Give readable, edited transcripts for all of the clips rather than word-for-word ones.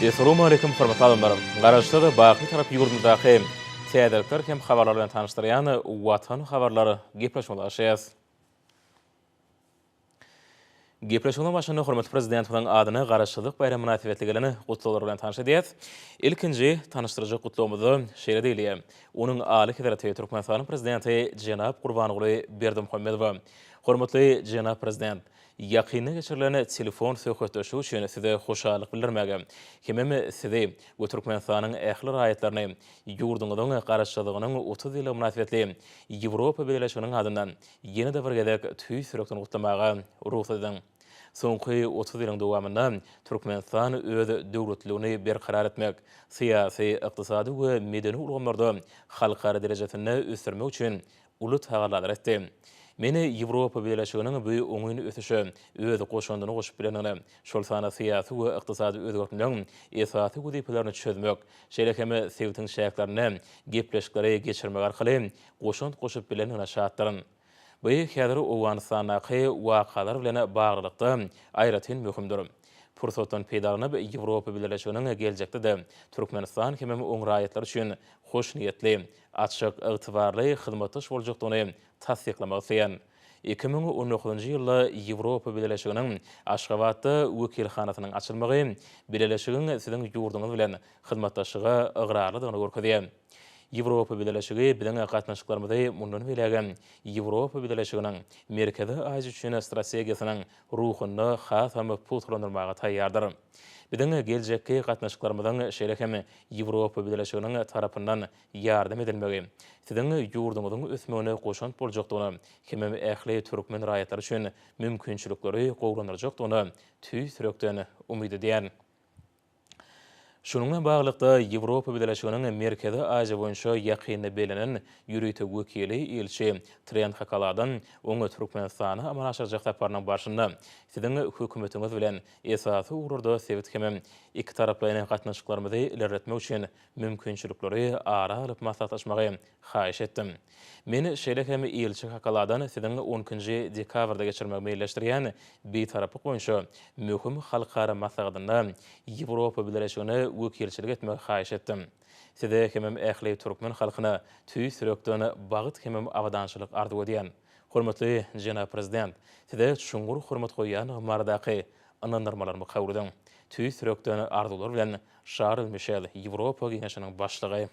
Assalamu alaikum hormatly adamlarym. Garaşda baky tarap ýurdundaky täzelikler hem habarlar bilen tanışdyrýan Watan Habarlary gepleşmeli. Gepleşmeli başynda hormatly prezidentiň adyna garaşçylyk bayramy münasibetli geleni gutlular bilen tanışdyrýar. Ilkinji tanışdyrjak gutlugymyzy şeýle diýilýär. Onuň aly Federativ Türkmenistanyň prezidenti Jenap Gurbanoğly Berdimuhammedow. Hormatly Jenap prezident, Yakyny geçirilen telefon söhbetleşigi üçin size hoşallyk bildirmäge, hemem sizi bu Türkmenistanyň ähli raýatlaryny ýurduňyzyň garaşçylygynyň 30 ýyly münasibetli Ýewropa Birleşiginiň adyndan ýene-de bir gezek tüý sürekden gutlamaga ruhsat ediň. Soňky 30 ýylyň dowamynda Türkmenistan öz döwletligini berqarar etmek, syýasy, ykdysady we medeni ulgamlarda halkara derejesinde ösdürmek üçin uly tagalar etdi. Meni Ýewropa Birleşiginiň bu oňyny ötüşi öz goşandyny goşup bilenine, şol sana syýasy we ykdysady özgertmelerini esasy wezipelerini çözmek, şeýle sevtiň şäherlerini gepleşikleri geçirmek arkaly goşant goşup bilenine şahatlaryn. Bu häzir Owganistanaky wakalar bilen baglykda aýratyn möhümdir. Fursatdan peýdalanyp Ýewropa Birleşiginiň geljekde Türkmenistan hemem oň raýatlar üçin hoş niýetli, açyk, ygtybarly hyzmatdaş boljakdygyny tasdiklamak isteýän. 2019-njy ýylda Ýewropa Birleşiginiň Aşgabatda wekilhanasynyň açylmagy Birleşigiň siziň ýurduňyz bilen hyzmatdaşlyga ygradlygyny görkezýär. Ýewropa Birleşigi bilen gatnaşyklarymyzy mundan belegen Ýewropa Birleşiginiň Merkezi Aziýa üçin strategiýasynyň ruhyny has hem putrlandyrmaga taýýardyr. Bilen geljekki gatnaşyklarymyzyň şeýle Ýewropa Birleşiginiň tarapyndan ýardam edilmegi, siziň ýurduňyzyň ösmegine goşant boljakdygyny, hemem ähli türkmen raýatlary üçin mümkinçilikleri gowranyrjakdygyny tüý sürekden umyt edýän. Şununla bağlykda Ýewropa Birleşiginiň Merkezi Aziýa boýunça ýakyny belenen ýürüýte wekili elçi Trent Hakaladan oňa Türkmenistana amal aşyrjak saparynyň başynda siziň hökümetiňiz bilen esasy ururda sebit hemem iki taraplaryň gatnaşyklarymyzy ilerletmek üçin mümkinçilikleri ara alyp maslahatlaşmagy haýyş etdim. Meni şeýle elçi Hakaladan siziň 10-njy dekabrda geçirmek meýilleşdirýän bir tarapy boýunça möhüm halkara maslahatynda Ýewropa Birleşigine wekilçilik etmek haýyş etdim. Size hemem ähli türkmen halkyna tüý sürekden bagyt hemem awadançylyk arzuw edýän. Hormatly Jenap prezident, size şuňgur hormat goýan mardaky anandyrmalarmy kabul tüý sürekden arzuwlar bilen Charles Michel Ýewropa Giňeşiniň başlygy.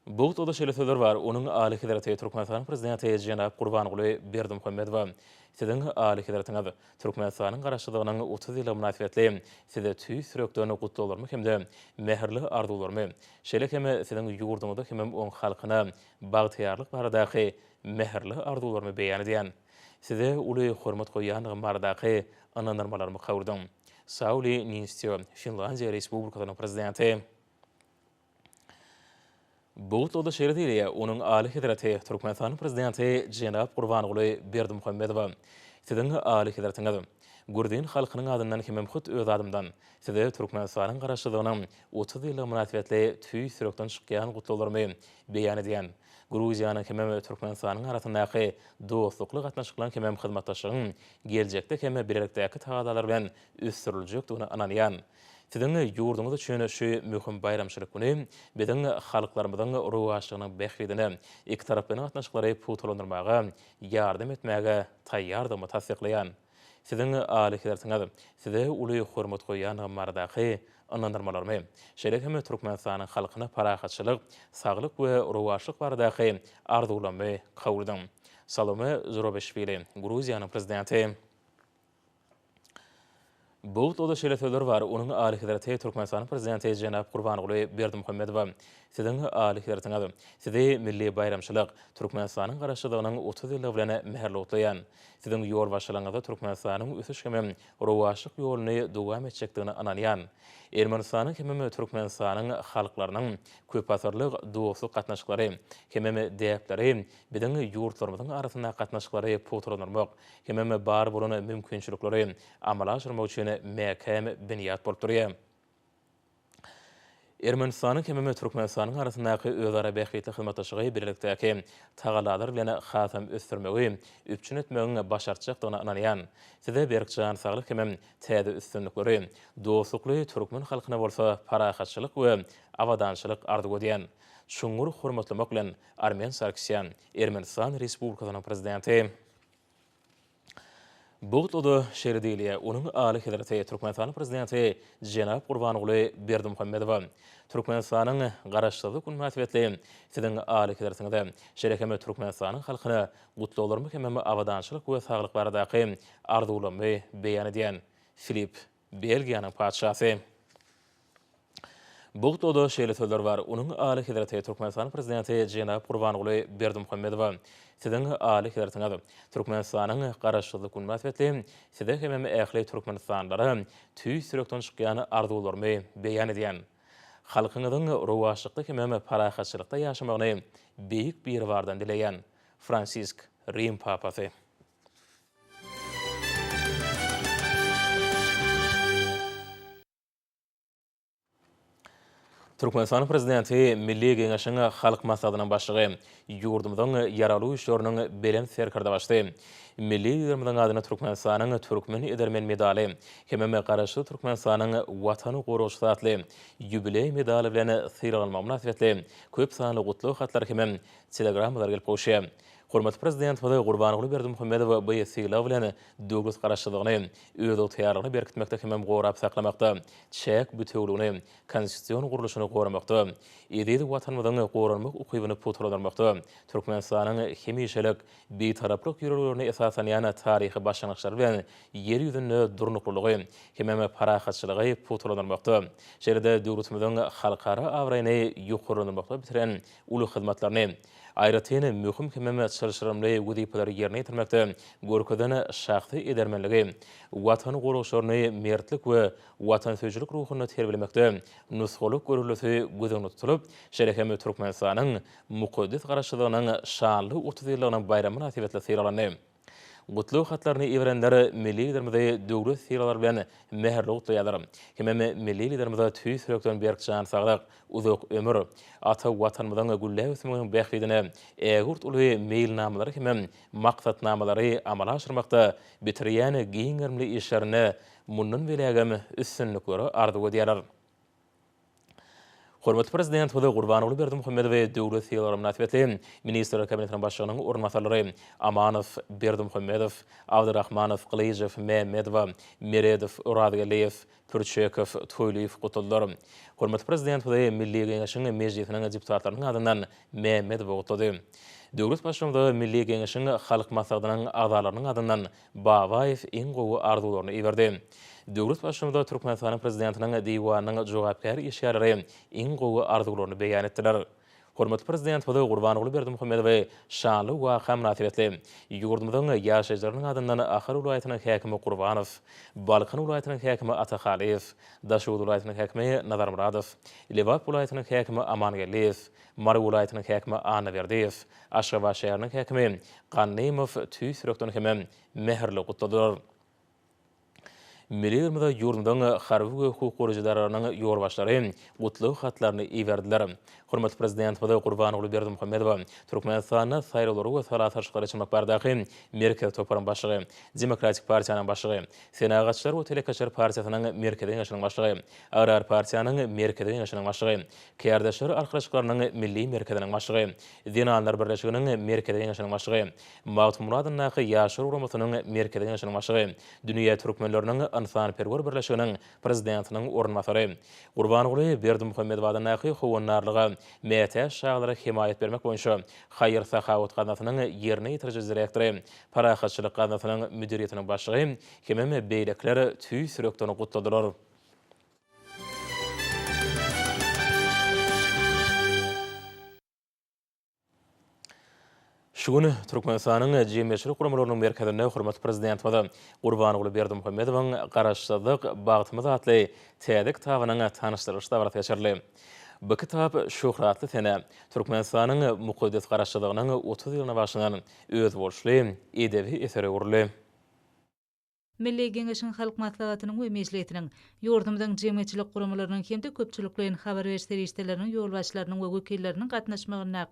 Bu da şeýle sözler bar. Onuň aly Federativ Türkmenistanyň prezidenti Jenap Gurbanoğly Berdimuhammedow. Siziň aly Federatiňiz Türkmenistanyň garaşçylygynyň 30 ýyly münasibetli size tüý sürekden gutlularmy hemde meherli arzuwlarmy, şeýle siziň ýurduňyzda hemem oň halkyna bagtyarlyk baradaky meherli arzuwlarmy beýan edýän. Size uly hormat goýan mardaky anandyrmalarmy kabul ediň. Sauli Niinistö, Finlandiýa Respublikasynyň prezidenti. Bu da şeýle diýilýär. Onuň aly Federativ Türkmenistanyň prezidenti Jenap Gurbanoğly Berdimuhammedow. Siziň aly Federatiňiz Gurdin halkynyň adyndan hemem hut öz adymdan size Türkmenistanyň garaşçylygynyň 30 ýyly münasibetli tüý sürekden çykýan gutlularmy beýan edýän. Gruziýanyň hemem Türkmenistanyň arasyndaky dostlukly gatnaşyklaryň hemem hyzmatdaşlygyň geljekde hemem birlikdäki tagadalar bilen ösdüriljekdigini ananýan. Siziň ýurduňyz üçin şu möhüm bayramçylyk güni biziň halklarymyzyň ruhaçlygynyň bähridini iki taraplaryň gatnaşyklary putrlandyrmaga ýardam etmäge taýýardymy tasdiklaýan. Siziň aly Federatiňiz size uly hormat goýan mardaky anandyrmalarmy, şeýle Türkmenistanyň halkyna parahatçylyk, saglyk we ruhaçlyk baradaky arzuwlamy kabul ediň. Salome Zorobeşvili, Gruziýanyň prezidenti. Bu da şeýle sözler bar. Onuň aly Federativ Türkmenistanyň prezidenti Jenap Gurbanoğly Berdimuhammedow. Siziň aly Federatiňiz sizi milli bayramçylyk Türkmenistanyň garaşçylygynyň 30 ýyly bilen meherli gutlaýan. Siziň ýol başçylygyňyzda Türkmenistanyň ösüş hemem ruhaçlyk ýoluny dowam etjekdigini ananýan. Ermenistanyň hemem Türkmenistanyň halklarynyň köp asyrlyk dostluk gatnaşyklary, hemem däpleri, biziň ýurtlarymyzyň arasynda gatnaşyklary putrlandyrmak, hemem bar bolan mümkinçilikleri amala aşyrmak üçin mäkem biniýat bolup durýar. Ermenistan'ın hememe Türkmenistan'ın arasındaki özara bähitli hyzmatdaşlygy birlikdäki tagalalar bilen hatam ösdürmegi, üpçün etmegini başarçakdygyna inanýan. Size berkçan saglyk hemem täze üstünlikleri, dostlukly Türkmen halkyna bolsa parahatçylyk we awadançylyk ardy gödýän. Şuňur hormatlamak bilen Armen Sarkisyan, Ermenistan Respublikasynyň prezidenti. Bugtludy şeridiliye onun aly hedarate Türkmenistan prezidenti Jenap Gurbanoğlu Berdimuhammedow Türkmenistanyň garaşsyzlyk münasibetli siziň aly hedaratynda şerekeme Türkmenistanyň halkyna gutlalarmy hemem awadançylyk we saglyk baradaky arzulamy beýan edýän Filip Belgiýanyň padşasy. Bugtludy şeýle sözler bar. Onun aly hedarate Türkmenistan prezidenti Jenap Gurbanoğlu Berdimuhammedow siziň aly hedaratynda Türkmenistanyň garaşsyzlyk münasibetli size hemem ähli Türkmenistanlary tüý sürekden çykýan arzuwlarmy beýan edýän. Halkyňyzyň rowaşlykda hemem parahatçylykda ýaşamagyny beýik bir bardan dileýän Fransisk Rim papasy. Türkmenistan prezidenti Milli Geňeşiň halk maksadynyň başlygy ýurdumyzyň ýaraly işleriniň belen serkerde başdy. Milli ýurdumyzyň adyna Türkmenistanyň Türkmen edermen medaly hemem garaşy Türkmenistanyň Watany goruşy atly ýubiley medaly bilen syralanma münasibetli köp sanly gutly hatlar hemem telegramlar gelip goşýar. Hormat prezident Watan Habarlary Berdimuhammedow bu ýesigler bilen döwlet garaşsyzlygyny öz ýaryny berkitmekde hemem gorap saklamakda, çäk bütünlüğini, konstitusiýon guruluşyny goramakda, edil watanymyzyň goranmak ukybyny puturlanmakda, Türkmenistanyň hemişelik beýtaraplyk ýürürlerini esasan ýana taryhy başlanykçary bilen ýer ýüzünde durnuklygy, hemem parahatçylygy puturlanmakda, şeýle döwletimiziň halkara awraýyny ýokurlanmakda bitiren uly hyzmatlaryny aýratyny möhüm hemem çalışyrymly wezipeleri ýerine ýetirmekde görkezden şahsy edermenligi, watan gurulşlaryny mertlik we watansöjülik ruhyny terbilemekde nusgalyk görülesi gözüňde tutulup, şerekeme Türkmenistanyň mukaddes garaşsyzlygynyň şanly 30 ýyllygynyň bayramy münasibetli syralandy. Gutlu hatlaryny ýerenler milli liderimizi döwlet syralar bilen meherli gutlaýarlar. Hemem milli liderimizi tüý sürekden berkçan saglyk, uzak ömür, ata watanymyzyň gülle ösmeginiň bähitine ägurt uly meýilnamalary hemem maksatnamalary amala aşyrmakda bitirýän giňermli işlerine mundan belägem üstünlikleri ardy gödýärler. Hormat prezident Watan Habarlary Berdimuhammedow döwlet syralar münasibetli Ministrler Kabinetiniň başlygynyň ornamatarlary Amanow, Berdimuhammedow, Abdurrahmanow, Qylyjew, Mehmedow, Meredow, Uradgaliyew, Pürçekow, Toýlyýew gutuldylar. Hormat prezident Watan Milli Geňeşiň mejlisiniň deputatlarynyň adyndan Mehmedow gutuldy. Döwlet başçylygynda Milli Geňeşiň halk maksadynyň agzalarynyň adyndan Babaýew iň gowy arzuwlaryny iberdi. Döwlet başçylygynda Türkmenistanyň prezidentiniň diýwanynyň jogapkär işgärleri iň gowy arzuwlaryny beýan etdiler. Hormat prezident Watan Habarlary Berdimuhammedow şanly waka münasibetli ýurdumyzyň ýaşaýjylarynyň adyndan Ahar ulaýatynyň häkimi Gurbanow, Balkan ulaýatynyň häkimi Atahaliyew, Daşowut ulaýatynyň häkimi Nazarmuradow, Lewap ulaýatynyň häkimi Amangeliyew, Mary ulaýatynyň häkimi Anaberdiyew, Aşgabat şäheriniň häkimi Gannemow tüý sürekden hemem meherli gutladylar. Milli ýurdumyzyň harby we hukuk gurujylarynyň ýorbaşlary gutly hatlaryny iberdiler. Hormat prezident Watan Habarlary Berdimuhammedow Türkmenistanyň saýralary we salatçylary açmak bardaky merkez toparyň başlygy, Demokratik partiýanyň başlygy, Senagatçylar we Telekaçar partiýasynyň merkez ýeňişiniň başlygy, Agrar partiýanyň merkez ýeňişiniň başlygy, Käýerdeşler arkadaşlyklarynyň milli merkeziniň başlygy, Dinanlar birleşiginiň merkez ýeňişiniň başlygy, Mawlud Muradowyň ýaşar uramasynyň merkez ýeňişiniň başlygy, Dünýä türkmenläriniň Insan perwer birleşiginiň prezidentiniň ornmasary, Gurbanoğlu Berdimuhammedow adyndaky howannarlyga meýete şaglary himayet bermek boýunça Haýyr Sahawat ganatynyň ýerine ýetirjek direktory, parahatçylyk ganatynyň müdiriýetiniň başlygy hemem beýlekler tüý sürekden gutladylar. Şuny Türkmenistanyň jemgyýetçilik guramalarynyň merkezinde hormat prezident Watan Habarlary Berdimuhammedowyň garaşsyzlyk bagtymyz atly täze kitabynyň tanyşdyryş dawaty geçirli. Bu kitap şöhratly sene Türkmenistanyň mukaddes garaşsyzlygynyň 30 ýylyna başlanan öz bolşly edebi eseri urly. Milli Geňeşiň halk maslahatynyň we meclisiniň ýurdumyň jemgyýetçilik guramalynyň hemde köpçüliklerin habar berişleriniň ýolbaşçylarynyň we wekilleriniň gatnaşmagyna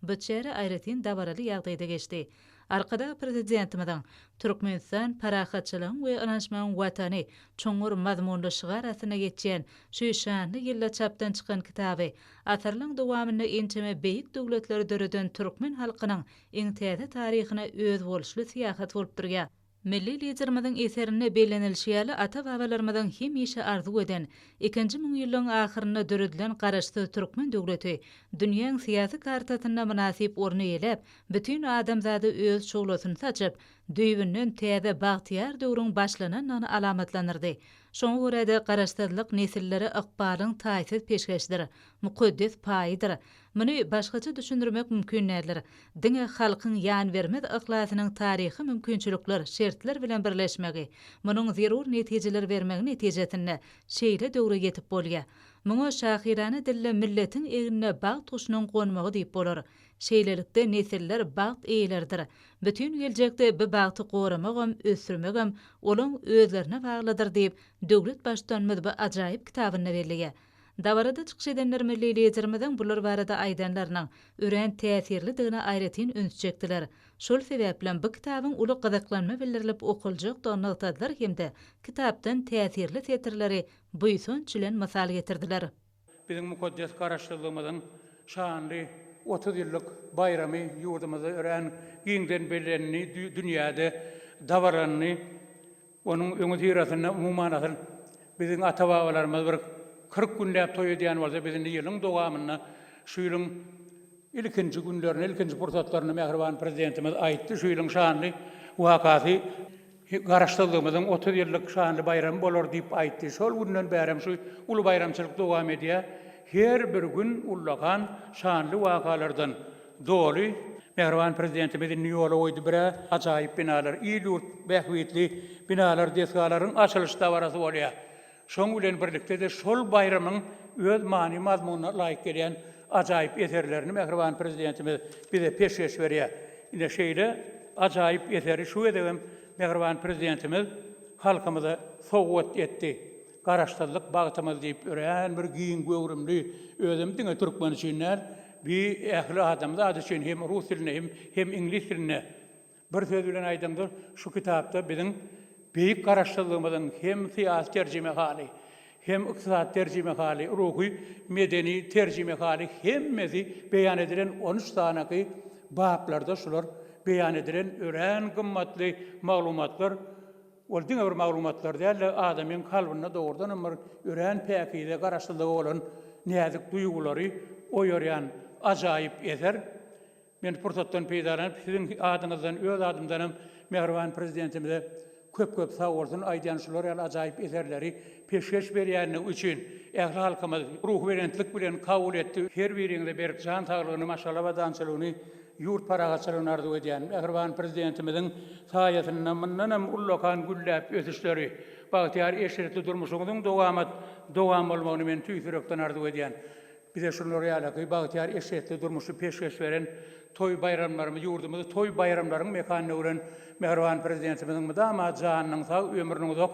bu çäre aýratyn dabaraly ýagdaýda geçdi. Arkada prezidentimiň Türkmenistan parahatçylygyň we anlaşmagyň watany çoňur mazmunly şygarasyna geçen şu şanly ýylla çapdan çykan kitaby asarlyň dowamyny enteme beýik döwletleri döreden türkmen halkynyň iň täze taryhyna öz bolşly syýasat bolup durýar. Milli liderimiň eserine belenilşýäli ata-babalarymyň hem ýeşe arzu eden 2000 ýylyň ahyryna döredilen garaşdy türkmen döwleti dünýäň syýasy kartasyna münasip orny elep, bütün adamzady öz şoglasyny saçyp, düýbünden täze bagtyar döwrüň başlananyny alamatlanyrdy. Şoňa görä de garaşdyrlyk nesillere ykbalyň taýsir peşkeşdir, mukaddes paýdyr. Muny başgaça düşündirmek mümkin nädir. Diňe halkyň ýan bermez ykhlasynyň taryhy mümkinçilikler, şertler bilen birleşmegi, munyň zerur netijeler bermegi netijesinde şeýle döwre getip bolýar. Muňa şahirany dille milletin egine bag tuşunyň gonmagy diýip bolar. Şeýlelikde nesiller bagt eýlerdir. Bütün geljekde bu bagty goramagam, ösürmegam olaň özlerine baglydyr diýip döwlet başdanmy bu ajaýyp kitabyna berilýär. Dabarada çykyş edenler milli liderimiň bular barada aýdanlarynyň ören täsirlidigine aýratyn ünsçekdiler. Şol sebäp bilen bu kitabyň uly gyzyklanma bildirilip okuljak dognatylar hemde kitapdan täsirli setirleri buýsun çilen mysal getirdiler. Bizim mukaddes garaşdyrlygymyň şanly 30 ýyllyk bayramy ýurdumyzda ören giňden belenni dünýäde dawaranny onuň öňe ýyrasyna umumyň asy biziň ata-babalarymyz bir 40 günläp toý edýän bolsa biziň ýylyň dowamyna şu ýylyň ilkinji günlerini, ilkinji pursatlaryny Mehriban prezidentimiz aýtdy. Şu ýylyň şanly wakasy garaşdyrlygymyzyň 30 ýyllyk şanly bayramy bolar diýip aýtdy. Şol günden bäri şu uly bayramçylyk dowam edýär. Her bir gün ullagan şanly wakalardan doly Mehriban prezidentimiň ýola oýdy bir ajaýyp binalar, ýurt behwetli binalar desgalaryň açylyş dawarasy bolýar. Şoň bilen birlikde de şol bayramyň öz many mazmunyna laýyk gelen ajaýyp eserlerini Mehriban prezidentimiz bize peşkeş berýär. Ine şeýle ajaýyp eseri şu edegem Mehriban prezidentimiz halkymyza sowgat etdi. Garaşdyrlyk bagtymyz diýip ören bir giň göwrümli özüm diňe türkmen üçinler bir ähli adamlar üçin hem rus diline hem ingliz diline bir söz bilen aýdymdyr. Şu kitapda biziň beýik garaşdyrlygymyzyň hem syýasy terjime hali, hem ykdysat terjime hali, ruhy, medeni terjime hali hemmesi beýan edilen 13 tanaky bablarda şular beýan edilen ören gymmatly maglumatlar. Ol diňe bir maglumatlar däl, adamyň kalbyna dogrudan bir ören päkide garaşdyrlygy bolan näzik duýgulary oýarýan ajaýyp eser. Men pursatdan peýdalanyp siziň adyňyzdan, öz adymdan Mehriban prezidentimize köp sag bolsun aýdýan şular ajaýyp eserleri peşkeş berýäni üçin ähli halkymyz ruh berentlik bilen kabul etdi. Her biriňde berip jan saglygyny, maşallah we dançylygyny ýurt paragatçylygyny arzu edýän Mehriban prezidentimiň saýasyna mındanam ullakan güllläp ösüşleri, bagtyar eşeretli durmuşyňyň dowam bolmagyny men tüýsürekden arzu edýän. Bize şunları ýalaky bagtyar eşeretli durmuşy peşkeş beren toy bayramlarymyz ýurdumyzda toy bayramlaryň mekanyny ören Mehriban prezidentimiň mydama janynyň sag ömrüniň uzak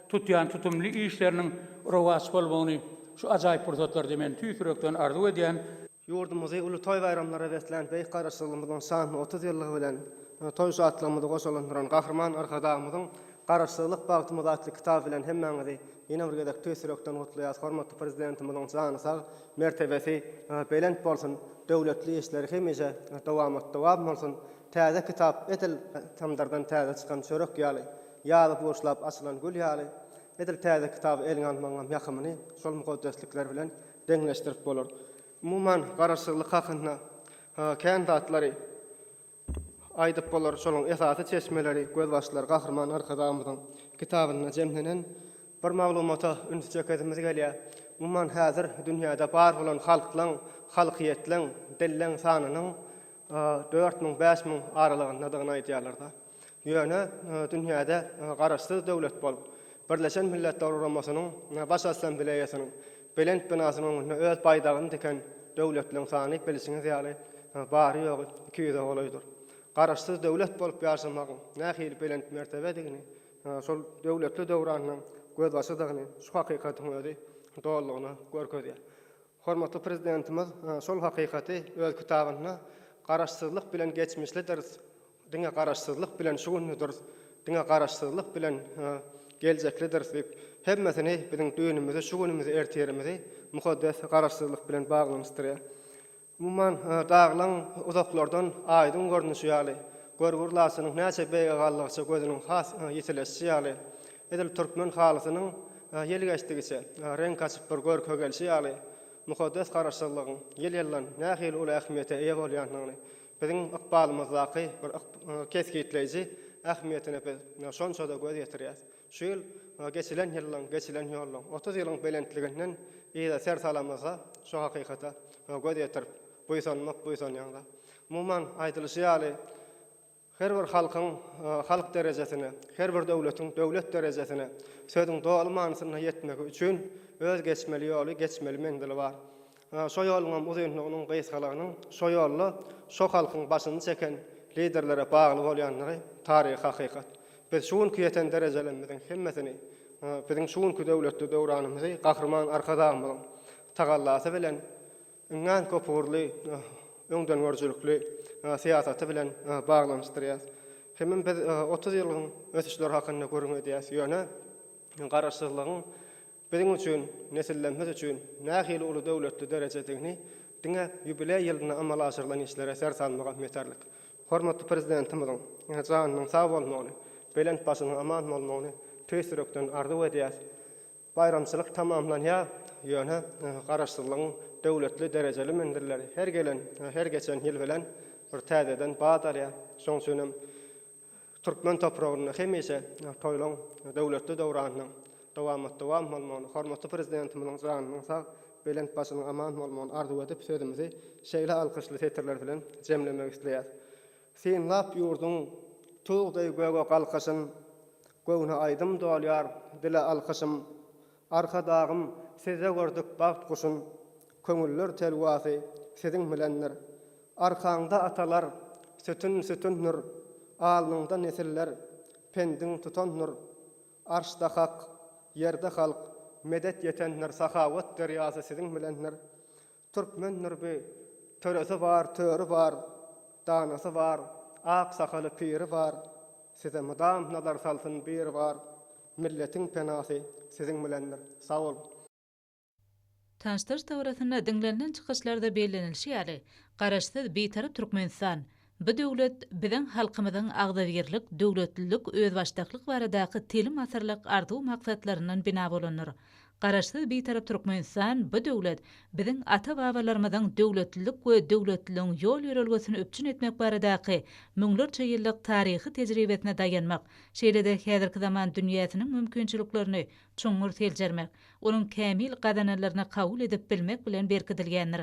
tutýan tutumly işleriniň rowaç bolmagyny şu ajaýyp pursatlarda men tüýsürekden arzu edýän. Ýurdumyzy uly toy bayramlara wetlen beýik garaşdyrlygymyň sany 30 ýyllygy bilen toy şahatlygymyzy goşulandyran gahrman arkadamyzyň garaşdyrlyk bagtymyz atly kitap bilen hemmäňizi ýene bir gedek tüýsürekden gutlaýar. Hormatly prezidentimiň sany sag mertebesi belent bolsun, döwletli işleri hemije dowam bolsun. Täze kitap etil tamdardan täze çykan çörek ýaly, ýaly boşlap açylan gül ýaly. Etil täze kitap eliňe almagyň ýakymyny şol mukaddeslikler bilen deňleşdirip bolar. Umuman garaşdyrlyk hakynda kandidatlary aýdyp bolar, şolaň esasy çeşmeleri, gözbaşlar, gahrman arkadamyzyň kitabyna jemlenen bir maglumata ünsüçek edimiz gelýär. Umuman häzir dünýäde bar bolan halklaň, halkyýetliň, dilleň sanynyň 4000-5000 aralygyndadygyny aýdýarlarda. Ýöne dünýäde garaşsyz döwlet bolup, Birleşen Milletler Uramasynyň baş assambleýasynyň belent binasynyň öz paýdagyny diken döwletliň sany bilisiňiz ýaly bary ýogy 200 olaýdyr. Garaşsyz döwlet bolup ýaşamagyň nähili belent mertebedigini şol döwletli döwranyň göz başydygyny, şu hakykatyň özi dogrulygyny görkezýär. Hormatly prezidentimiz şol hakykaty öz kitabyna garaşsyzlyk bilen geçmişlidir, diňe garaşsyzlyk bilen şugunlydyr, diňe garaşsyzlyk bilen geljeklidir diýip hemmesini biziň düýnümizi, şugunymyzy, erterimizi mukaddes garaşsyzlyk bilen baglanystyrýar. Umuman dağlan uzaklardan aýdyn görnüşi ýaly, görgürlasynyň näçe beýge gallygyça gözüniň has ýetilesi ýaly, edil türkmen halysynyň ýeli geçdigiçe renk açyp bir görke gelşi ýaly, mukaddes garaşsyzlygyň ýel-ýelden nähil ul ähmiýete eýe bolýanyny, biziň ykbalymyzdaky bir kesgitleýiji ähmiýetine biz şonça da göz ýetirýär. Şu ýyl geçilen ýollan 30 ýylyň belentliginden ýa-da ser salamyza şu hakykata göz ýetirip buýsanýanda. Umuman aýdylyşy ýaly her bir halkyň halk derejesine, her bir döwletiň döwlet derejesine sözüň doğal manysyna ýetmek üçin öz geçmeli ýoly, geçmeli mendili bar. Şo ýolunam uzunlygynyň gysgalygynyň şo ýolla şo halkyň başyny çeken liderlere bagly bolýanlary taryhy hakykat. Biz şuňky ýeten derejelerimiziň hemmesini biziň şuňky döwletli döwranymyzy gahrman arkadaşymyň tagallasy bilen öňden köpürli, öňden görjülükli siýasaty bilen baglanýar. Hemen biz 30 ýylyň ötüşleri hakynda görmedýäs ýöne garaşsyzlygyň biziň üçin, nesillerimiz üçin nähili uly döwletli derejedegini diňe ýubiley ýylyna amal aşyrylan işlere ser salmaga meterlik. Hormatly prezidentimiziň janynyň sag bolmagyny, belent başynyň aman bolmagyny töýsürekden arzuw edýär. Bayramçylyk tamamlanýar ýöne garaşsyzlygyň döwletli derejeli mendirleri her geçen ýyl bilen bir täzeden badalýar. Şoň üçin türkmen topragyny hemişe toýlan döwletli döwranyň dowam bolmagyny hormatly prezidentimiziň janynyň sag belent başynyň aman bolmagyny arzuw edip sözümizi şeýle alkyşly seterler bilen jemlemek isleýär. Sen lap ýurdun tuğday göge kalkasın, göğüne aydym dolýar, dile alkasım, arka dağım, size gördük baht kuşun, köngüller telwasy, siziň bilenler. Arkaňda atalar, sütün nur, alnыңda nesiller, pendin tutan nur, arşda hak, yerde halk, medet yetenler, sahawat deryasy siziň bilenler. Türkmen nurbi, töresi var, töri var, danası var, ak sakalı piri var, size mudam nazar salsın bir var, milletin penası sizin bilenler. Sağ ol. Tanıştırış tawrasyna diňlenen çykyşlarda bellenilşi ýaly, garaşsyz beýtarap Türkmenistan, bu döwlet biziň halkymyzyň agdabirlik, döwletlilik, özbaşdaklyk baradaky telim asyrlyk arzuw maksatlarynyň bina bolanlar. Garaşsyz beýtarap Türkmenistan, bu döwlet biziň ata-babalarymyzyň döwletlilik we döwletliligiň ýol ýörelgesini öpçün etmek baradaky müňlerçe ýyllyk taryhy tejribesine dayanmak, şeýle-de häzirki zaman dünýäsiniň mümkinçiliklerini çoňur seljermek, onuň kämil gadanalaryna kabul edip bilmek bilen berkidilgendir.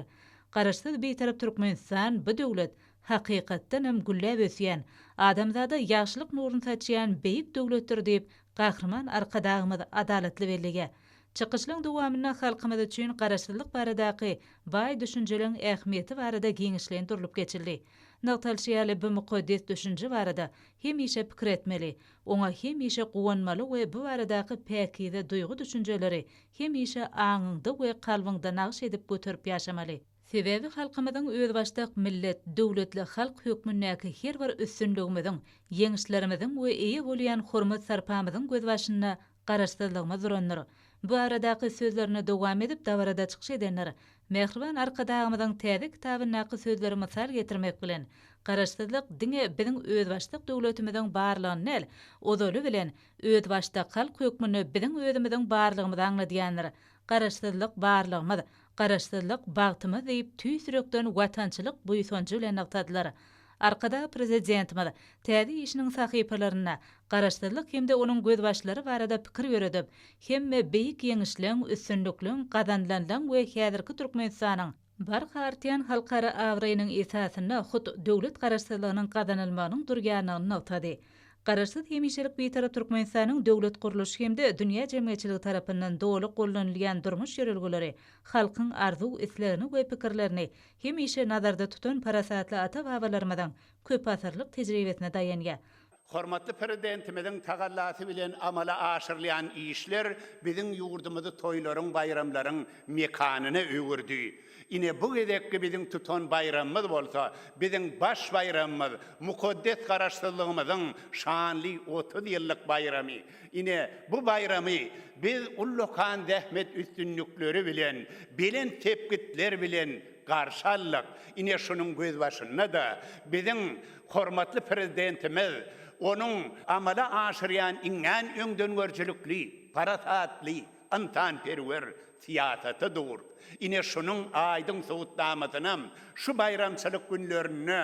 Garaşsyz beýtarap Türkmenistan, bu döwlet hakykatdan hem gülläp ösýän, adamzada ýaşylyk nuruny saçýan beýik döwletdir diýip gahrman arkadagymyz adalatly bellige. Çykyşlyň dowamyna halkymyz üçin garaşsyzlyk baradaky baý düşünjeleň ähmiýeti barada giňişlendirilip geçildi. Nagtalşy ýaly bu mukaddes düşünje barada hemişe pikir etmeli, oňa hemişe guwanmaly we bu baradaky päkize duýgu düşünjeleri hemişe aňyňda we kalbyňda nagş edip göterip ýaşamaly. Sebebi halkymyzyň özbaşdak millet, döwletli halk hökmündäki her bir üstünligimiziň, ýeňişlerimiziň we eýe bolýan hormat sarpamyzyň göz başyna garaşsyzlygyma duranlar. Bu aradaky sözlerini dowam edip dabarada çykyş edenler, Mehriban arkadagymyzyň täze kitabynaky sözleri mysal getirmek bilen, garaşsyzlyk diňe biziň özbaşdak döwletimiziň barlygyny näl, ozaly bilen özbaşdak halk hökmüni biziň özümiziň barlygymyzy aňladýanlar. Garaşsyzlyk barlygymyz, garaşsyzlyk bagtymyz diýip tüýsürekden watançylyk buýsanjy bilen agtadylar. Arkada prezidentimiz täze işiniň sahypalaryna garaşsyzlyk hemde onuň göz başlary barada pikir ýöredip, hemme beýik ýeňişleň, üstünlikleň gazanlanlaň we häzirki Türkmenistanyň barha artýan halkara awraýynyň esasyna hut döwlet garaşsyzlygynyň gazanylmagynyň durýanyny agtady. Garaşsyz hemişelik beýtarap Türkmenistanyň döwlet guruluşy hemde dünýä jemgyýetçiligi tarapyndan doly gollanylýan durmuş ýörelgeleri, halkyň arzuw islerini we pikirlerini hemişe nazarda tutan parasatly ata-babalarymyzyň köp asyrlyk tejribesine dayanýar. Hormatly prezidentimizin tagallasy bilen amala aşyrlayan işler biziň ýurdumyzy toýlaryň, bayramlaryň mekanyna öwürdi. Ine bu gedekki biziň tutan bayramymyz bolsa, biziň baş bayramymyz, mukaddes garaşdyrlygymyzyň şanly 30 ýyllyk bayramy. Ine bu bayramy biz ullukan zähmet üstünlükleri bilen, bilen tepkitler bilen garşy aldyk. Ine şunuň göz başynda da biziň hormatly prezidentimiz onun amala aşıryan ingen öňdöngörçilikli, parasatly, antanperwer siýasaty dur. Ine şunun aýdyň sowutdamadyna şu bayramçylyk günlerini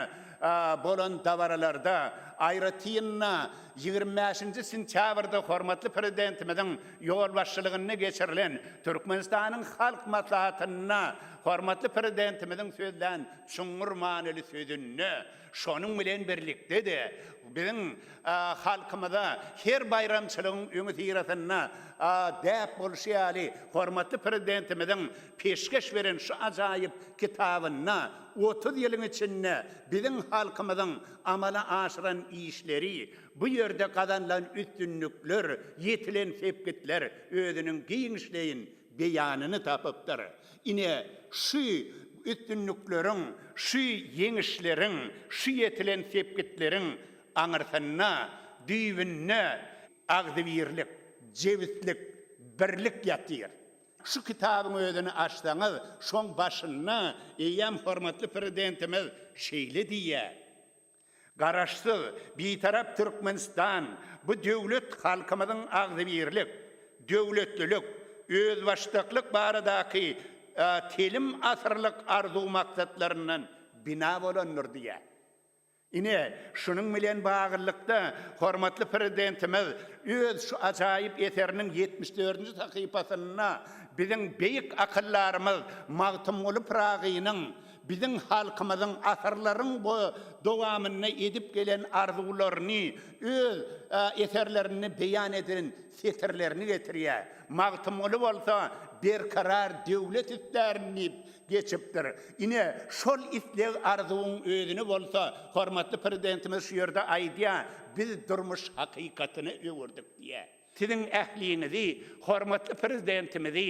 bolan davaralarda aýratynna 25-nji sentýabrda hormatly prezidentimiziň ýol başçylygyna geçirilen Türkmenistanyň halk maslahatyna hormatly prezidentimiziň sözlän çuňur manily sözünü şonuň bilen birlikde de biziň halkymyza her bayramçylygyň öňü ýyratyna däp bolşýaly hormatly prezidentimiziň peşkeş beren şu ajaýyp kitabyna 30 ýylyň içinde biziň halkymyzyň amala aşyran işleri, bu ýerde kazanılan üstünlükler, yetilen tepkitler özüniň giňişleýin beýanyny tapypdyr. Ine şu üstünlükleriň, şu yeňişleriň, şu yetilen tepkitleriň aňyrtyna, düýbünne agdybirlik, jebitlik, birlik ýatyr. Şu kitabyň özüni açsaňyz, şoň başyna eýem hormatly prezidentimiz şeýle diýär. Garaşsyz bitarap Türkmenistan bu döwlet halkymyzyň agdybirlik, döwletlilik, özbaşdaklyk baradaky telim asyrlyk arzu maksatlarynyň bina bolandyr diýär. Ine şunun bilen bagylykda hormatly prezidentimiz öz şu ajaýyp eseriniň 74-nji sahypasyna biziň beýik akyllarymyz magtymly pragynyň biziň halkymyzyň asyrlaryň bu dowamyna edip gelen arzularyny öz eserlerini beýan eden setirlerini getirýär. Magtymly bolsa berkarar döwlet islerini geçipdir. Ine şol isleg arzuwyň özüni bolsa hormatly prezidentimiz şu ýerde aýdýar, biz durmuş hakikatyny öwürdik diýär. Siziň ähliňizi, hormatly prezidentimizi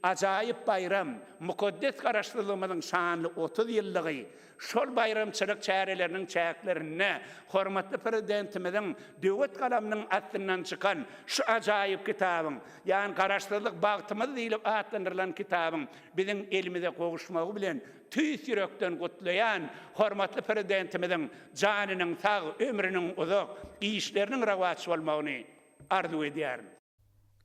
ajaýyp bayram, mukaddes garaşdyrlygymyzyň şanly 30 ýyllygy, şol bayramçylyk çäreleriniň çäklerini hormatly prezidentimiziň döwlet galamynyň atyndan çykan şu ajaýyp kitabyň, ýani garaşdyrlyk bagtymyz diýilip atlandyrylan kitabyň biziň elimize gowuşmagy bilen tüýs ýürekden gutlaýan hormatly prezidentimiziň janynyň sag, ömrüniň uzak, işleriniň rawatçy bolmagyny arzu edýär.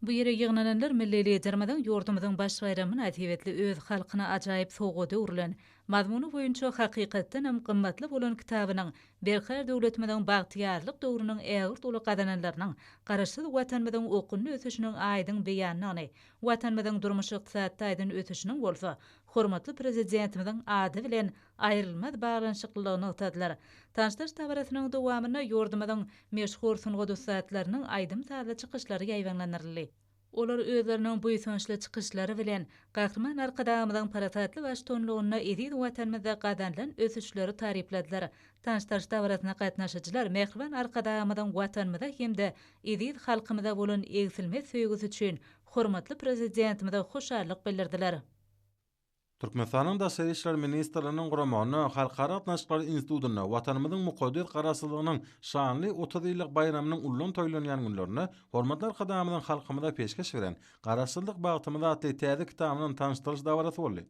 Bu ýere ýygnananlar milli liderimiziň ýurdumyzyň baş bayramyny ätibetli öz halkyna ajaýyp sowga döwrilen, mazmuny boýunça hakykatdan hem gymmatly bolan kitabynyň berher döwletimiziň bagtyarlyk döwrüniň ägir doly gazananlarynyň garaşsyz watanymyzyň okunly ötüşiniň aýdyň beýanyny, watanymyzyň durmuş ykdysatda aýdyn ötüşiniň bolsa, hormatly prezidentimiziň ady bilen aýrylmaz baglanyşyklylygyny ýytadylar. Tanşdyr tabaratynyň dowamyna ýurdumyzyň meşhur sunga dostlarynyň aýdym taýda çykyşlary ýaýwanlanyrly. Olar özleriniň bu ýysançly çykyşlary bilen gahrman arkadamyzyň paratatly baştonlugyna edil watanymyzda gazanlan ösüşleri tarypladiler. Tanşdyr tabaratyna gatnaşyjylar mehriban arkadamyzyň watanymyzda hemde edil halkymyzda bolan egsilmez söýgüsi üçin hormatly prezidentimize hoşarlyk bildirdiler. Türkmenistanyň Daşary işler ministrliginiň guramagyna Halkara Gatnaşyklar institutyna watanymyzyň mukaddes garaşsyzlygynyň şanly 30 ýyllyk bayramynyň ullan toýlanýan günlerini hormatly arkadamyzyň halkymyza peşkeş beren garaşsyzlyk bagtymyza atly täze kitabynyň tanışdyryş dawarasy boldy.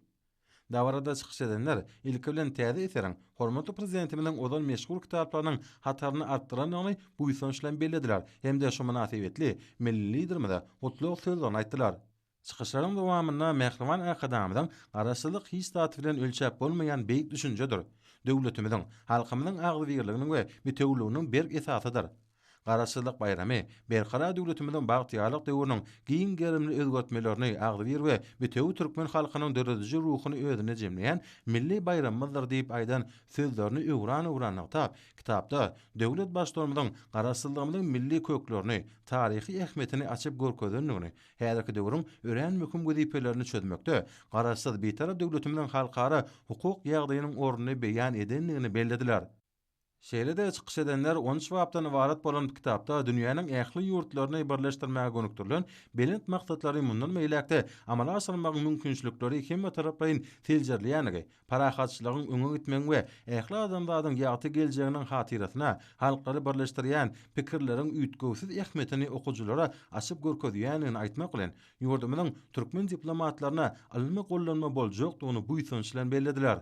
Dawarada çykyş edenler ilki bilen täze eseriň hormatly prezidentimiziň ozal meşhur kitaplarynyň hataryny artdyranyny bu ýysançlan bellädiler. Hemde şu münasibetli milli liderimize gutluk sözlerini aýtdylar. Çykyşlaryň dowamyna mehriban arkadamyzyň garaşsyzlyk hiç bilen ölçäp bolmaýan beýik düşünjedir. Döwletimiziň, halkymyzyň agdybirliginiň we mütewwilliginiň berk esasydyr. Garaşsyzlyk bayramy berkara döwletimiziň bagtyarlyk döwrüniň giň gerimli özgertmelerini agdybyr we mütew türkmen halkynyň dörediji ruhuny özüne jemleýän milli bayramymyzdyr diýip aýdan sözlerini öwran tap kitapda döwlet başlarymyzyň garaşsyzlygymyzyň milli köklerini, taryhy ähmetini açyp görkezlendigini, häzirki döwrüň ören möhüm wezipelerini çözmekde garaşsyz bitarap döwletimiziň halkara hukuk ýagdaýynyň ornuny beýan edenligini bellediler. Şeýle-de çykyş edenler 13 babdan ibarat bolan kitapda dünýäniň ähli ýurtlaryny birleşdirmäge gönükdirilen belent maksatlary mundan meýlekde amala asyrmagyň mümkinçilikleri hemme tarapyn teljerleýänigi, parahatçylygyň öňe gitmegi we ähli adamlaryň ýaty geljeginiň hatyrasyna halkary birleşdirýän pikirleriň üýtgewsiz ähmetini okujulara açyp görkezýänini aýtmak bilen ýurdumyň türkmen diplomatlaryna almy gollanma boljokdygyny bu ýsynç bilen bellediler.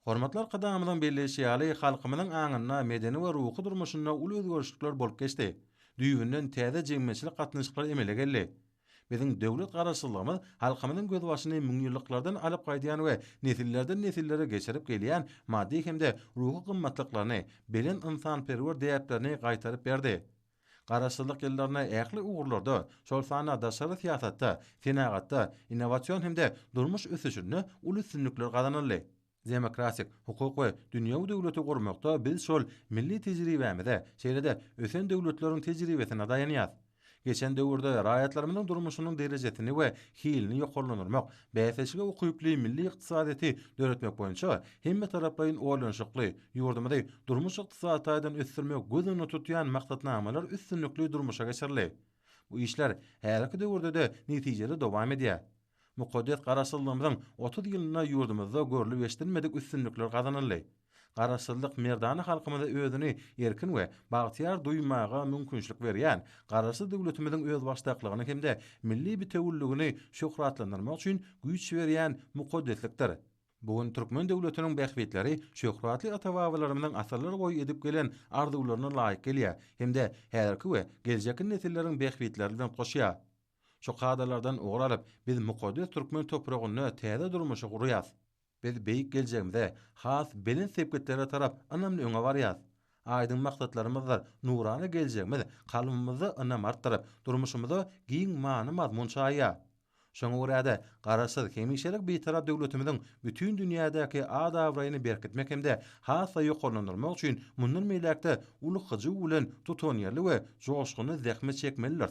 Hormatlar kadamydan belleşi ýaly halkymyň aňyna, medeni we ruhy durmuşyna uly özgörüşlikler bolup geçdi. Düýbünden täze jemgyýetçilik gatnaşyklary emele geldi. Biziň döwlet garaşdyrlygymyz halkymyň göz başyny müňýylliklardan alyp gaýdýan we nesillerden nesillere geçirip gelýän maddi hemde ruhy gymmatlyklaryny, belen insanperwer däplerini gaýtaryp berdi. Garaşdyrlyk ýyllaryna ähli ugurlarda, şol sana daşary siýasatda, senagatda, innowasiýon hemde durmuş ösüşini uly üstünlikler gazanyldy. Demokratik, hukuk we dünýäwi döwleti gurmakda biz şol milli tejribämizde, şeýle-de ösen döwletleriň tejribesine daýanýas. Geçen döwürde raýatlarymyzyň durmuşynyň derejesini we hilini ýokarlanyrmak, bäsesige ukyply milli ykdysadyty döretmek boýunça hemme taraplaryň olanşykly ýurdumyzy durmuş ykdysadydan ösdürmek gözüne tutýan maksatnamalar üstünlikli durmuşa geçirildi. Bu işler härki döwürde de netijeli dowam edýär. Muqaddas garaşdyrlygymyzyň 30 ýylyna ýurdumyzda görülip eşdilmedik üstünlikler gazanyldy. Garaşdyrlyk merdany halkymyza özüni erkin we bagtyar duýmaga mümkinçilik berýän, garaşdy döwletimiziň öz başdaklygyny hemde milli bitewilligini şöhratlandyrmak üçin güýç berýän muqaddaslikdir. Bugun türkmen döwletiniň bähwetleri şöhratly ata-babalarymyzyň asyrlar boýy edip gelen arzuwlaryna laýyk gelýär, hemde härki we geljeki nesilleriň bähwetleri bilen goşýar. Şu kadalardan uğralıp biz muqaddas türkmen toprağını täze durmuşa gurýas. Biz beýik geljegimizde has belen sepketlere tarap anamly öňe barýas. Aýdyň maksatlarymyz nurany geljegimiz kalbymyzy anam artdyryp durmuşymyzy giň many mazmun çaýýar. Şoňa görä-de garaşsyz hemişelik bir tarap döwletimiziň bütün dünýädäki adawraýyny berkitmek hemde hasa ýokarlandyrmak üçin mundan meýlekde uly hyjy bilen tutanýarly we joşguny zähmet çekmeliler.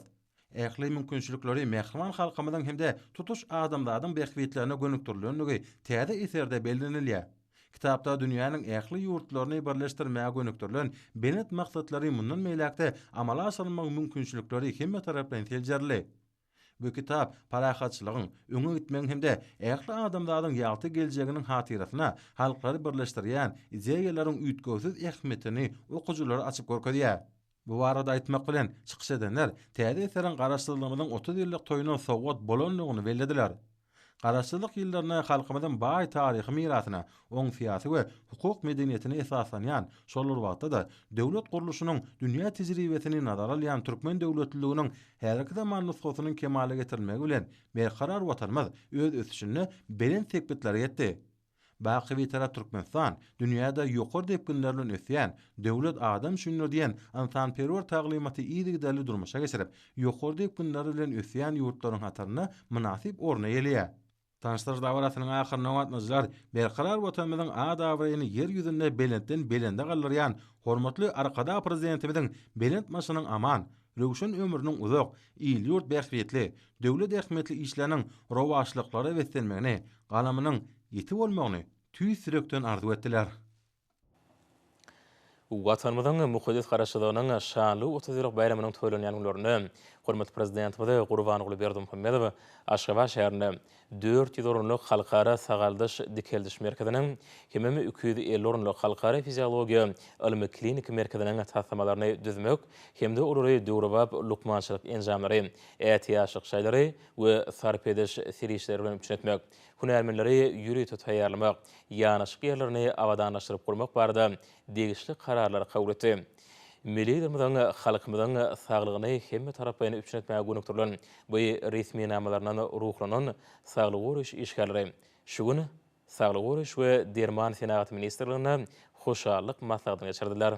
Ähli mümkinçilikleri mähriman halkymyzyň hemde tutuş adamlaryň bähwetlerine gönükdirilýänligi täze eserde bellenilýär. Kitapda dünýäniň ähli ýurtlaryny birleşdirmäge gönükdirilen benet maksatlary mundan meýlekde amala asyrmak mümkinçilikleri hemme tarapdan teljerli. Bu kitap parahatçylygyň, öňe gitmegiň hemde ähli adamlaryň ýaty geljeginiň hatyrasyna halkary birleşdirýän ideýalaryň üýtgewsiz ähmetini okujulara açyp görkezýär. Bu arada aýtmak bilen çykyş edenler täze eseriň garaşdyrlygymyzyň 30 ýyllyk toýuny sowgat bolanlygyny bellediler. Garaşdyrlyk ýyllaryna halkymyzyň baý taryhy mirasyna, oň syýasy we hukuk medeniýetine esaslanýan şol wagtda da döwlet guruluşynyň dünýä tejribesini nazara alýan türkmen döwletliginiň härki zaman nusgasynyň kemale getirilmegi bilen berkarar watanymyz öz ösüşini belen sepetleri ýetdi. Baky bir tarap Türkmenistan, dünýäde ýokary depkinler bilen ösýän, döwlet adam şunlar diýen insanperwer taglimaty ýygy däli durmuşa geçirip, ýokary depkinler bilen ösýän ýurtlaryň hatyryna münasip orna elýär. Tanıştırıcı davarasynyň ahyrına watnajar berkarar watanymyzyň adawraýyny yer ýüzünde belentden belende gallarýan hormatly arkada prezidentimiziň belent maşynyň aman, röwşen ömrüniň uzak, ýyl ýurt bähwetli, döwlet ähmetli işleriniň rowaşlyklary wetlenmegini, galamynyň ýetip bolmagyny tüýsürekden arzu etdiler. Watanymyzyň muqaddas garaşdygynyň şanly 30 ýyllyk bayramynyň toýlanýan günlerini hormatly prezidentimiz Gurbanuly Berdimuhammedow Aşgabat şäherinde 400 orunlyk halkara sagaldyş dikeldiş merkeziniň hemmi 250 orunlyk halkara fiziologiýa ilmi klinik merkeziniň tasamalaryny düzmek hemde olary döwrebap lukmançylyk enjamlary, ätiýaşlyk şaýlary we sarp ediş serişleri bilen üçetmek, hunärmenleri ýüri tutaýarlamak, ýanaşyk ýerlerini awadanlaşdyryp gurmak barada degişli kararlar kabul etdi. Milli halkymyzyň saglygyny hemme tarapyny üçetmäge gönükdirilen bu resmi namalaryndan ruhlanan saglyk goruş işgärleri. Şu güni saglyk goruş we derman senagat ministrligine hoşallyk maslahatyny geçirdiler.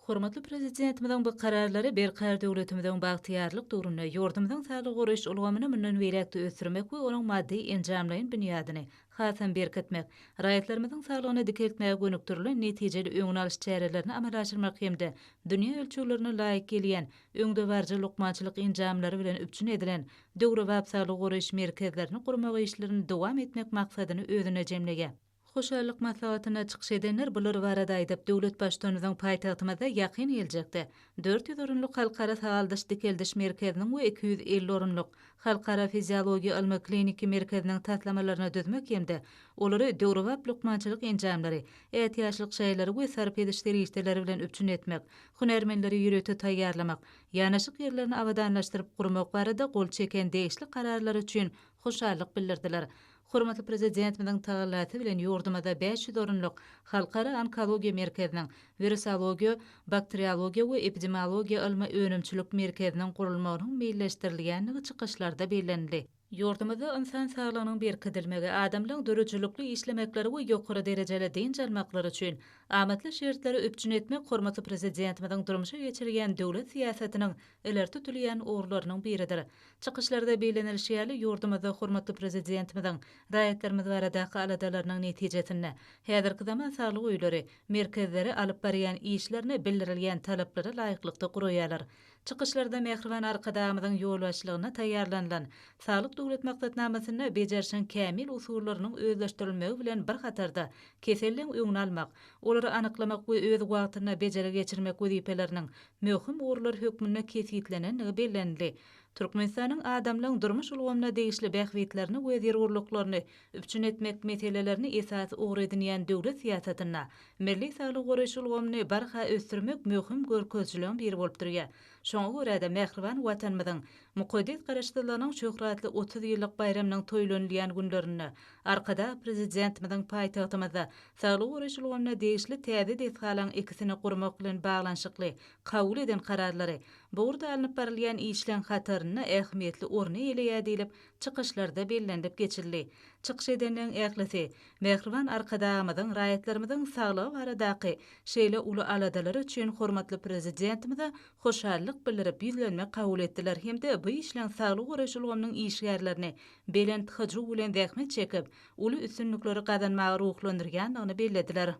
Hormatly prezidentimiziň bu kararlary berkar döwletimiziň bagtyarlyk duruny, ýurdumyzyň saglyk goruş ulgamyny mundan beýlekde ösdürmek we onuň maddi enjamlaryň büniýadyny hasam berkitmek, raýatlarymyzyň saglygyny dikeltmäge gönükdirilen netijeli öňüne alyş çärelerini amala aşyrmak hemde dünýä ölçülerine laýyk gelýän öňde barjy lukmançylyk enjamlary bilen üçin edilen döwrebap saglyk goruş merkezlerini gurmak işlerini dowam etmek maksadyny özüne jemleýär. Hoşarlyk maslahatyna çykyş edenler bular barada aýdyp döwlet başçysynyň paýtagtymyzda ýakyn geljekde 400 orunluk halkara sağaldyş dikeldiş merkeziniň we 250 orunluk halkara fiziologiýa ilmi kliniki merkeziniň taslamalaryna düzmek hemde olary döwrewap lukmançylyk enjamlary, ätiýaşlyk şeýleri we sarp ediş derejleri bilen üçin etmek, hunermenleri ýürete taýýarlamak, ýanaşyk ýerlerini awadanlaşdyryp gurmak barada gol çeken değişli kararlar üçin hoşarlyk bildirdiler. Hormatly prezidentimiň tagallaty bilen ýurdumada 500 orunluk halkara onkologiýa merkeziniň, virusologiýa, bakteriologiýa we epidemiologiýa ilmi önümçilik merkeziniň gurulmagynyň meýilleşdirilýänligi çykyşlarda bellenildi. Ýurdumyzda insan saglygynyň berkidilmegi, adamlaryň dörüjülükli işlemekleri we ýokary derejeli diň jalmaklary üçin amatly şertleri öpçün etmek hormatly prezidentimiň durmuşa geçirýän döwlet siýasatiniň ileri tutulýan uğurlarynyň biridir. Çykyşlarda beýlenilýäli ýurdumyzda hormatly prezidentimiň raýatlarymyz baradaky aladalarynyň netijesinde häzirki zaman saglyk öýleri, merkezleri alyp barýan işlerine bildirilýän talaplary laýyklykda guraýarlar. Çykyşlarda Mehriban arkadamyzyň ýolbaşçylygyna taýýarlanan saglyk döwlet maksatnamasyna bejerişiň kämil usullarynyň özleşdirilmegi bilen bir hatarda keselliň öňüni almak, olary anyklamak we öz wagtyna bejere geçirmek wezipeleriniň möhüm uğurlar hökmüne kesitlenenligi bellenildi. Türkmenistanyň adamlaryň durmuş ulgamyna degişli bähwitlerini we zerurlyklaryny üpçün etmek meselelerini esas ugur edinýän döwlet siýasatyna milli saglyk goraýşy ulgamyny barha ösdürmek möhüm görkezçiligiň biri bolup durýar. Şoňa görä de Mehriban watanymyzyň muqaddes garaşdyrylarynyň şöhratly 30 ýyllyk bayramynyň toýlanýan günlerini arkada prezidentimiň paýtagtymyzda saglyk goraýşy ulgamyna degişli täze desgalan ikisini gurmak bilen baglanşykly kabul eden kararlary bu urda alınıp barylýan işleň hataryna ähmiýetli orny ýelýär diýilip çykyşlarda bellenip geçildi. Çykyş edeniň ählisi Mehriban arkadamyzyň raýatlarymyzyň saglygy baradaky şeýle uly aladalary üçin hormatly prezidentimize hoşarlyk bildirip ýüzlenmek kabul etdiler hemde bu işleň saglyk goraýşy ulgamynyň işgärlerini belent hajy bilen zähmet çekip uly üstünlikleri gazanmagy ruhlandyrýanlygyny bellediler.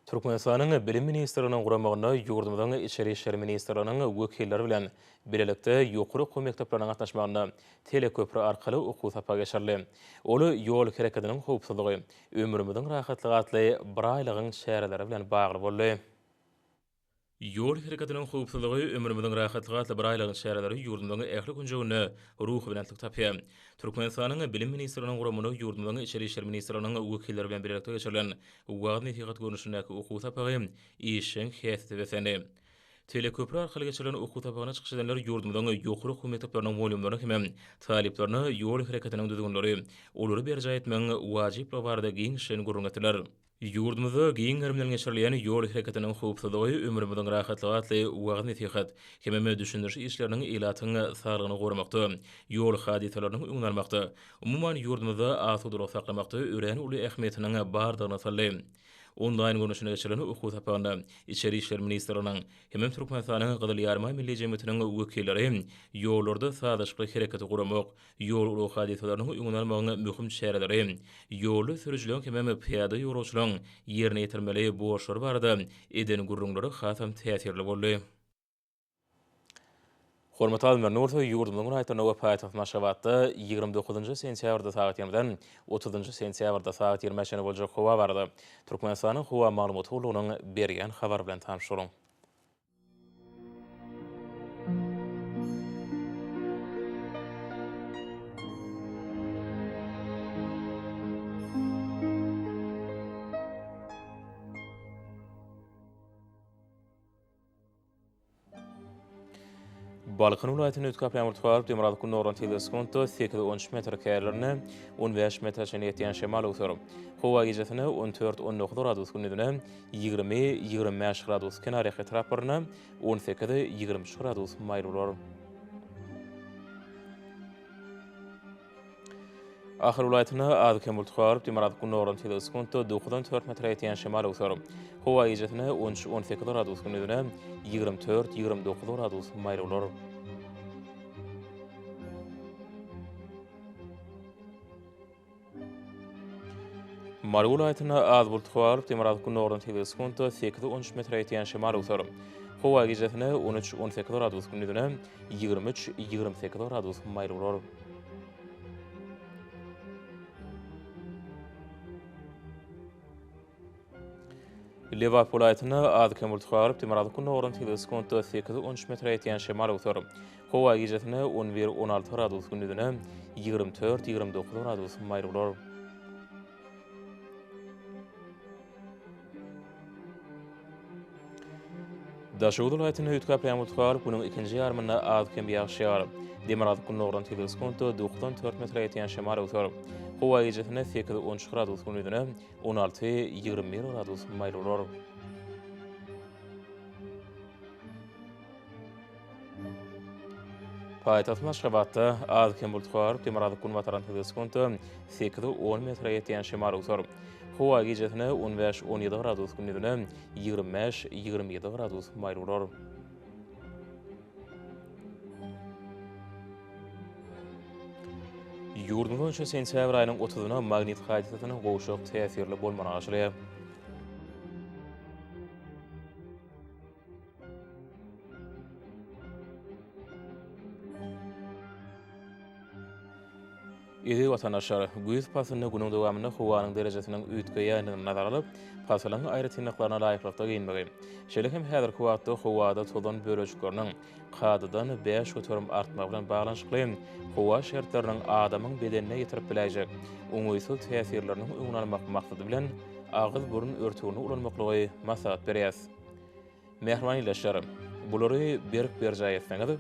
Türkmenistanyň bilim ministriniň guramagyna ýurdumyzyň içeri işler ministriniň wekilleri bilen birlikde ýokary okuw mekdepleriniň gatnaşmagyna teleköprü arkaly okuw tapa geçirli. Oly ýol hereketiniň howpsuzlygy, ömrümizdiň rahatlygy atly bir aýlygyň şäherleri bilen bagly boldy. Ýol hereketiniň howpsuzlygy, ömrümizdiň rahatlygy atly bir aýlygyň şäherleri ýurdumyzyň ähli günjegine ruh bilenlik tapýar. Türkmenistanyň bilim ministriniň guramyny ýurdumyzyň içeri işler ministriniň wekilleri bilen birlikde geçirilen wagt netihat görnüşindäki okuw tapagy işiň häsiýeti beseni. Teleköprü arkaly geçirilen okuw tapagyna çykyş edenler ýurdumyzyň ýokary okuw mekdepleriniň molumlaryny hem taliplerini ýol hereketiniň düzgünleri, olary berje etmeň wajyplygy barada giň şen gurrun etdiler. Ýurdumyzda giň hermden geçirilýän ýol hereketiniň howpsuzlygy, ömrümizdiň rahatlygy atly wagt netihat hem düşündiriş işleriniň ilatyny saglygyny gorumakda, ýol hadiseleriniň öňüne almakda, umumyň ýurdumyzda asudylyk saklamakda ören uly ähmiýetiniň bardygyny sally. Online görnüşine geçirilen okuw tapagyna içeri işler ministriniň hem Türkmenistanyň Gyzyl Ýarma milli jemgyýetiniň wekilleri ýollarda sadaşlyk hereketi guramak, ýol uly hadiselerini öňüne almagyň möhüm şäherleri, ýoly sürüjülen hem piýada ýolçulyň ýerine ýetirmeli boşlar barada eden gurrunlary hasam täsirli boldy. Hormatly alymlar, Nurta ýurdumyň raýatyna we paýtaxt maşgabatda 29 sentýabrda saat 20-den 30 sentýabrda saat 20-de boljak howa bardy. Türkmenistanyň howa maglumat ulugynyň berýän habar bilen tanışyryň. Balkan vilayatynyň ötkap ýamur tugaryp demiralky noran teleskonto 8-13 metr kärlerini 15 metrçe ýetýän şemal usurup, howa gejesini 14-19 gradus gündüzine 20-25 gradus kenary etraplaryna 18-23 gradus maýrular. Ahir vilayatyna azkem tugaryp demiralky noran teleskonto 9-4 metr ýetýän şemal usurup, howa gejesini 13-18 gradus gündüzine 24-29 gradus maýrular. Mary vilayatyna az bulut tugaryp demiralky noran teleskonto 8-13 metr ýetýän şemal usurup, howa gejesini 13-18 gradus gündüzine 23-28 gradus maýrular. Mary vilayatyna az bulut tugaryp demiralky noran teleskonto 8-13 metr ýetýän şemal usurup, howa gejesini 13-18 gradus gündüzine 23-28 gradus maýrular. Mary vilayatyna az bulut tugaryp demiralky noran teleskonto 8-13 metr ýetýän şemal usurup, howa gejesini 13-18 gradus gündüzine 23-28 gradus maýrular. Liverpool aytyna ady kemul tuğarıp Demirada kunna oran tilis kontu 8-13 metre etiyen şemal utar. Hova gijetine 11-16 gradus gündüzüne 24-29 gradus mayrulur. Daşuğdul aytyna ütkap yağmur tuğarıp bunun ikinci yarımına ady kem ýagşýar. Demirada kunna oran tilis kontu 94 metre etiyen şemal utar. Hova gijetine 8-13 gradus gündüzüne 16-21 gradus mayrulur. Paytaht Maşgabatda ady kem bultgar Demirada kun wataran teleskontu 8-10 metre ýetýän şemal utar. Howa gijetine 15-17 gradus gündüzüne 25-27 gradus maýrular. Ýurdumyň şu sentябr aýynyň 30-na magnit hadisatynyň gowşak täsirli bolmany aşylýar. Edi watandaşlar, güýz pasyny günüň dowamyny howanyň derejesiniň üýtgeýändigini nazar alyp, pasylaryň aýry tynnyklaryna laýyklykda giyinmegi. Şeýle hem häzirki wagtda howada todan bölejikleriniň kadadan 5 götürüm artmagy bilen baglanyşykly howa şertleriniň adamyň bedenine ýetirip biläjek oňuýsuz täsirleriniň öňüne almak maksady bilen agyz burun örtügini ulanmaklygy maslahat berýär. Mehmanlylaşar, bulary berk berjaý etseňiz,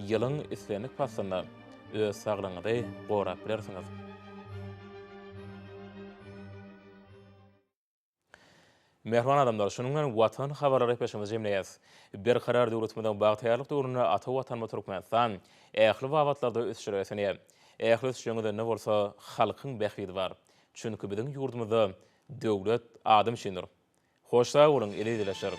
ýylyň islenik pasyna öz saglyňyzy gorap bilersiňiz. Mehman adamlar, şunun bilen Watan Habarlary peşimiz jemleýäs. Bir karar döwletimiň bagtyrlyk döwrüne ata watan Türkmenistan ähli wagtlarda ösçüreýär. Ähli ösçüňizde ne bolsa halkyň bäxidi bar. Çünki biziň ýurdumyzda döwlet adam şendir. Hoş sag bolun, eli dileşer.